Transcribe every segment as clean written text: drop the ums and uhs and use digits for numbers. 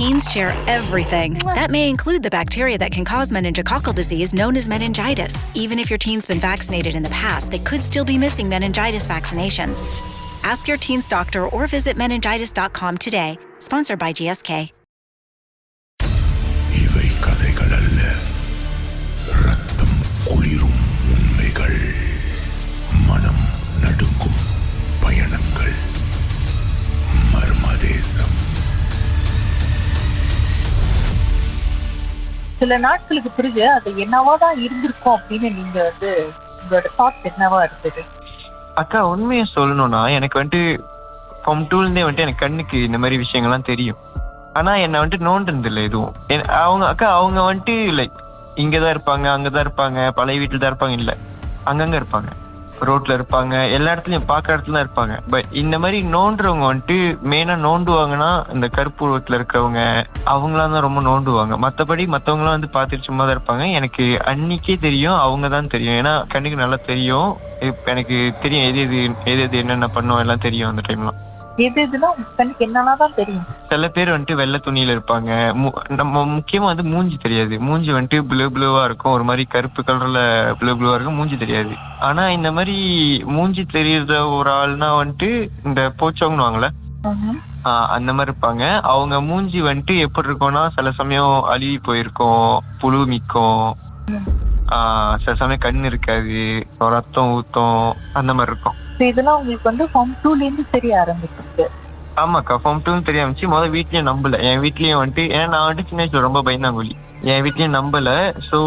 teens share everything. That may include the bacteria that can cause meningococcal disease known as meningitis. Even if your teen's been vaccinated in the past, they could still be missing meningitis vaccinations. Ask your teen's doctor or visit meningitis.com today. Sponsored by GSK. இவை கதைகள் அல்ல, ரத்தம் குளிரும் உண்மைகள், மனம் நடுங்கும் பயணங்கள், மர்மதேசம். சில நாட்களுக்கு பிறகு அது என்னவாதான் இருந்திருக்கும் அப்படின்னு நீங்க உங்களோட தாட்ஸ் என்னவா இருந்தது? அக்கா, உண்மையை சொல்லணும்னா எனக்கு ஃபார்ம் 2லேருந்தே எனக்கு கண்ணுக்கு இந்த மாதிரி விஷயங்கள்லாம் தெரியும். ஆனா என்ன நோண்டிருந்தது இல்லை எதுவும். அவங்க லைக் இங்கதான் இருப்பாங்க, அங்கதான் இருப்பாங்க, பழைய வீட்டுல தான் இருப்பாங்க, இல்ல அங்கங்க இருப்பாங்க, ரோட்ல இருப்பாங்க, எல்லா இடத்துலயும் பாக்குற இடத்துல தான் இருப்பாங்க. பட் இந்த மாதிரி நோண்டுறவங்க மெயினா நோண்டுவாங்கன்னா இந்த கருப்பு ரோட்ல இருக்கிறவங்க அவங்களாம் தான் ரொம்ப நோண்டுவாங்க. மத்தபடி மத்தவங்களாம் பாத்துட்டு சும்மா தான் இருப்பாங்க. எனக்கு அன்னைக்கே தெரியும், அவங்க தான் தெரியும். ஏன்னா கண்ணுக்கு நல்லா தெரியும். எனக்கு தெரியும் எது எது என்னென்ன பண்ணும் எல்லாம் தெரியும். அந்த டைம்லாம் சில பேர் வெள்ளை துணியில இருப்பாங்க. நம்ம முக்கியமா மூஞ்சி தெரியாது. மூஞ்சி ப்ளூவா இருக்கும், ஒரு மாதிரி கருப்பு கலர்ல ப்ளூவா இருக்கும், மூஞ்சி தெரியாது. ஆனா இந்த மாதிரி மூஞ்சி தெரியுற ஒரு ஆள்னா இந்த போச்சவங்கன்னு அந்த மாதிரி இருப்பாங்க. அவங்க மூஞ்சி எப்படி இருக்கும்னா சில சமயம் அழுகி போயிருக்கும், புழு மிக்கும், சில சமயம் கண் இருக்காது, ரத்தம் ஊத்தும், அந்த மாதிரி இருக்கும். இதெல்லாம் உங்களுக்கு ஃபார்ம் 2லேருந்து தெரிய ஆரம்பிச்சிருக்கு? ஆமாக்கா, ஃபார்ம் 2 தெரிய ஆரம்பிச்சு. முதல்ல வீட்லயும் நம்பல. என் வீட்லயும் ஏன்னா நான் சின்ன வயசுல ரொம்ப பயந்தாங்கொல்லி. என் வீட்லயும் நம்பல. ஸோ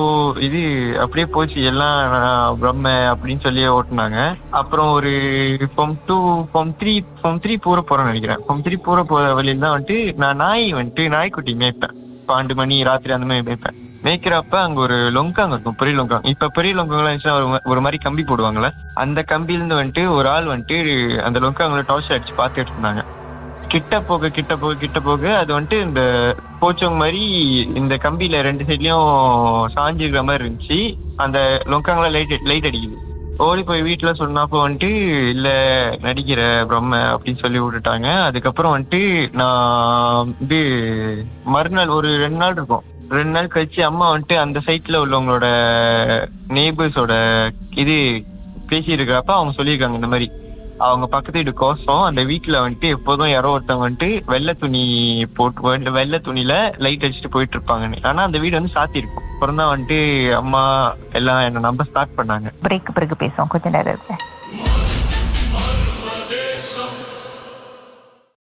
இது அப்படியே போச்சு. எல்லாம் பிரம்ம அப்படின்னு சொல்லி ஓட்டுனாங்க. அப்புறம் ஒரு ஃபார்ம் 2 ஃபார்ம் 3 போறேன்னு நினைக்கிறேன். ஃபார்ம் 3 போற வழியில தான் நான் நாய்க்குட்டி மேய்ப்பேன். 12 மணி ராத்திரி அந்த மாதிரி மேய்ப்பேன். மேய்க்கிறப்ப அங்க ஒரு லொங்காங்க இருக்கும், பெரிய லொங்காங்க. இப்ப பெரிய லொங்காங்கலாம் இருந்துச்சுன்னா ஒரு மாதிரி கம்பி போடுவாங்கல்ல, அந்த கம்பியிலிருந்து ஒரு ஆள் அந்த லொங்காங்களை டார்ச் அடிச்சு பார்த்துட்டு இருந்தாங்க. கிட்ட போக அது இந்த போச்சவங்க மாதிரி இந்த கம்பியில 2 சைட்லயும் சாஞ்சிருக்கிற மாதிரி இருந்துச்சு. அந்த லொங்காங்கள லைட் அடிக்குது. ஓடி போய் வீட்டுல சொன்னப்போ இல்ல நடிக்கிற பிரம்ம அப்படின்னு சொல்லி விட்டுட்டாங்க. அதுக்கப்புறம் நான் மறுநாள் ஒரு 2 நாள் இருக்கும். 2 நாள் கழிச்சு அம்மா அந்த சைட்ல உள்ளவங்களோட நெய்பர்ஸோட இது பேசி இருக்கிறப்ப அவங்க சொல்லியிருக்காங்க, இந்த மாதிரி அவங்க பக்கத்து வீடு கோசம் அந்த வீட்டுல எப்போதும் யாரோ ஒருத்தவங்க வெள்ளை துணி போட்டு வெள்ளை துணியில லைட் அடிச்சுட்டு போயிட்டு இருப்பாங்கன்னு. ஆனா அந்த வீடு சாத்தி இருக்கும். அப்புறம் தான் அம்மா எல்லாம் என்ன நம்ப ஸ்டார்ட் பண்ணாங்க. பிரேக் பிறகு பேசுவோம் கொஞ்ச நேரம்.